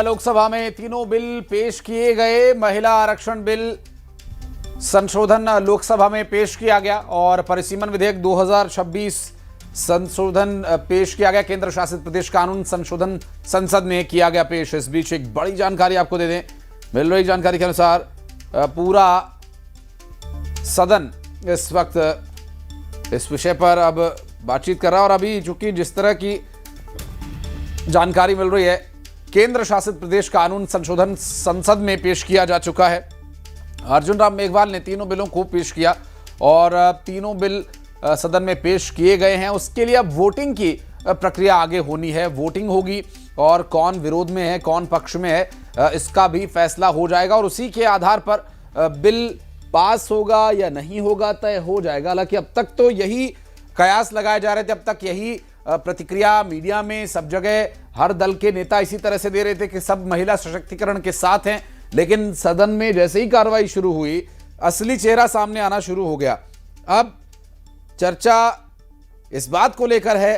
लोकसभा में तीनों बिल पेश किए गए। महिला आरक्षण बिल संशोधन लोकसभा में पेश किया गया और परिसीमन विधेयक 2026 संशोधन पेश किया गया। केंद्र शासित प्रदेश कानून संशोधन संसद में किया गया पेश। इस बीच एक बड़ी जानकारी आपको दे दें। मिल रही जानकारी के अनुसार पूरा सदन इस वक्त इस विषय पर अब बातचीत कर रहा है और अभी चूंकि जिस तरह की जानकारी मिल रही है, केंद्र शासित प्रदेश कानून संशोधन संसद में पेश किया जा चुका है। अर्जुन राम मेघवाल ने तीनों बिलों को पेश किया और तीनों बिल सदन में पेश किए गए हैं। उसके लिए अब वोटिंग की प्रक्रिया आगे होनी है। वोटिंग होगी और कौन विरोध में है, कौन पक्ष में है, इसका भी फैसला हो जाएगा और उसी के आधार पर बिल पास होगा या नहीं होगा तय हो जाएगा। हालांकि अब तक तो यही कयास लगाए जा रहे थे, अब तक यही प्रतिक्रिया मीडिया में सब जगह हर दल के नेता इसी तरह से दे रहे थे कि सब महिला सशक्तिकरण के साथ हैं। लेकिन सदन में जैसे ही कार्रवाई शुरू हुई, असली चेहरा सामने आना शुरू हो गया। अब चर्चा इस बात को लेकर है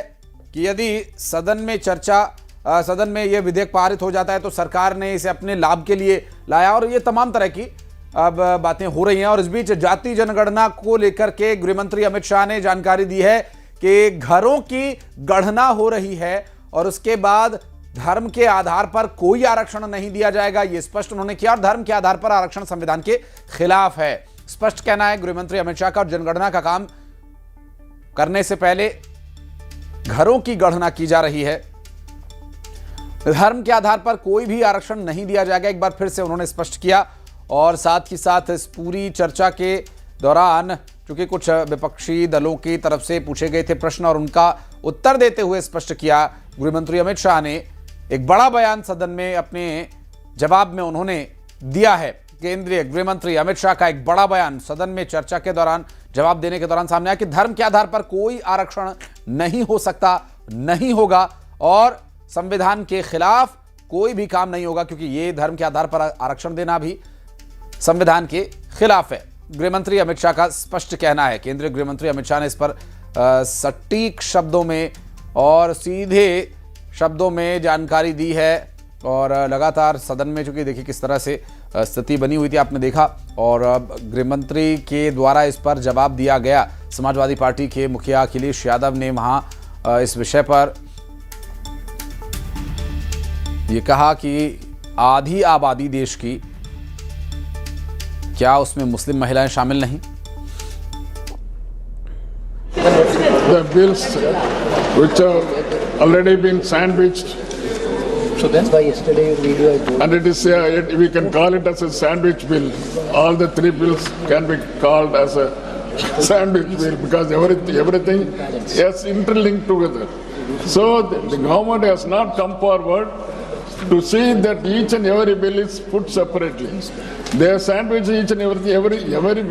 कि यदि सदन में यह विधेयक पारित हो जाता है तो सरकार ने इसे अपने लाभ के लिए लाया और ये तमाम तरह की अब बातें हो रही हैं। और इस बीच जाति जनगणना को लेकर के गृह मंत्री अमित शाह ने जानकारी दी है कि घरों की गणना हो रही है और उसके बाद धर्म के आधार पर कोई आरक्षण नहीं दिया जाएगा, ये स्पष्ट उन्होंने किया। और धर्म के आधार पर आरक्षण संविधान के खिलाफ है, स्पष्ट कहना है गृह मंत्री अमित शाह का। और जनगणना का काम करने से पहले घरों की गणना की जा रही है। धर्म के आधार पर कोई भी आरक्षण नहीं दिया जाएगा, एक बार फिर से उन्होंने स्पष्ट किया। और साथ ही साथ इस पूरी चर्चा के दौरान चूंकि कुछ विपक्षी दलों की तरफ से पूछे गए थे प्रश्न और उनका उत्तर देते हुए स्पष्ट किया गृह मंत्री अमित शाह ने। एक बड़ा बयान सदन में अपने जवाब में उन्होंने दिया है। केंद्रीय गृह मंत्री अमित शाह का एक बड़ा बयान सदन में चर्चा के दौरान जवाब देने के दौरान सामने आया कि धर्म के आधार पर कोई आरक्षण नहीं हो सकता, नहीं होगा और संविधान के खिलाफ कोई भी काम नहीं होगा, क्योंकि ये धर्म के आधार पर आरक्षण देना भी संविधान के खिलाफ है। गृह मंत्री अमित शाह का स्पष्ट कहना है। केंद्रीय गृह मंत्री अमित शाह ने इस पर सटीक शब्दों में और सीधे शब्दों में जानकारी दी है। और लगातार सदन में चूंकि देखिए किस तरह से स्थिति बनी हुई थी, आपने देखा। और गृह मंत्री के द्वारा इस पर जवाब दिया गया। समाजवादी पार्टी के मुखिया अखिलेश यादव ने वहां इस विषय पर यह कहा कि आधी आबादी देश की, क्या उसमें मुस्लिम महिलाएं शामिल नहीं? The bills which have already been sandwiched. So that's why yesterday video I told. And it is we can call it as a sandwich bill. All the three bills can be called as a sandwich bill because everything is interlinked together. So the government has not come forward to see that each and every bill is put separately. They have sandwiched each and every